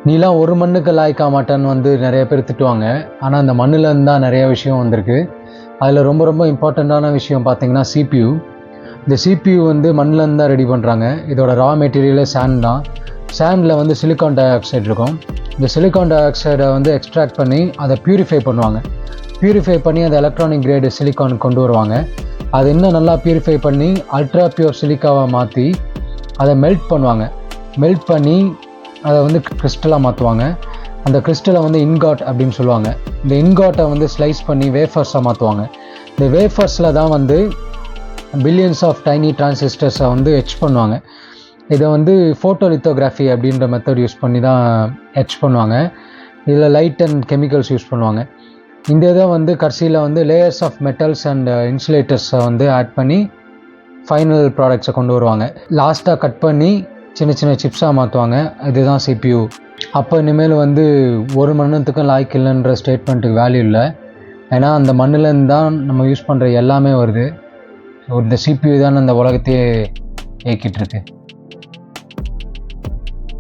நீலாம் ஒரு மண்ணுக்கு லாய்க்க மாட்டேன்னு வந்து நிறைய பேர் திட்டுவாங்க. ஆனால் அந்த மண்ணுலேருந்து தான் நிறைய விஷயம் வந்திருக்கு. அதில் ரொம்ப ரொம்ப இம்பார்ட்டண்ட்டான விஷயம் பார்த்தீங்கன்னா CPU. இந்த CPU வந்து மண்ணிலேருந்து தான் ரெடி பண்ணுறாங்க. இதோட ரா மெட்டீரியலே சாண்ட் தான். சாண்டில் வந்து சிலிக்கான் டை ஆக்சைடு இருக்கும். இந்த சிலிக்கான் டை ஆக்சைடை வந்து எக்ஸ்ட்ராக்ட் பண்ணி அதை பியூரிஃபை பண்ணுவாங்க. பியூரிஃபை பண்ணி அதை எலக்ட்ரானிக் கிரேடு சிலிக்கான் கொண்டு வருவாங்க. அது இன்னும் நல்லா பியூரிஃபை பண்ணி அல்ட்ரா பியூர் சிலிக்காவை மாற்றி அதை மெல்ட் பண்ணுவாங்க. மெல்ட் பண்ணி அதை வந்து கிறிஸ்டலாக மாற்றுவாங்க. அந்த கிறிஸ்டலை வந்து இன்காட் அப்படின்னு சொல்லுவாங்க. இந்த இன்காட்டை வந்து ஸ்லைஸ் பண்ணி வேஃபர்ஸாக மாற்றுவாங்க. இந்த வேஃபர்ஸில் தான் வந்து பில்லியன்ஸ் ஆஃப் டைனி டிரான்சிஸ்டர்ஸை வந்து எட்ச் பண்ணுவாங்க. இதை வந்து ஃபோட்டோலித்தோகிராஃபி அப்படின்ற மெத்தட் யூஸ் பண்ணி தான் எட்ச் பண்ணுவாங்க. இதில் லைட் அண்ட் கெமிக்கல்ஸ் யூஸ் பண்ணுவாங்க. இந்த இதை வந்து கடைசியில் வந்து லேயர்ஸ் ஆஃப் மெட்டல்ஸ் அண்ட் இன்சுலேட்டர்ஸை வந்து ஆட் பண்ணி ஃபைனல் ப்ராடக்ட்ஸை கொண்டு வருவாங்க. லாஸ்ட்டாக கட் பண்ணி சின்ன சின்ன சிப்ஸாக மாற்றுவாங்க. இதுதான் CPU. அப்போ இனிமேல் வந்து ஒரு மண்ணுத்துக்கும் லாய்க்கு இல்லைன்ற ஸ்டேட்மெண்ட்டுக்கு வேல்யூ இல்லை. ஏன்னா அந்த மண்ணிலேருந்து தான் நம்ம யூஸ் பண்ணுற எல்லாமே வருது. இந்த CPU தான் அந்த உலகத்தையே இயக்கிட்டு இருக்கு.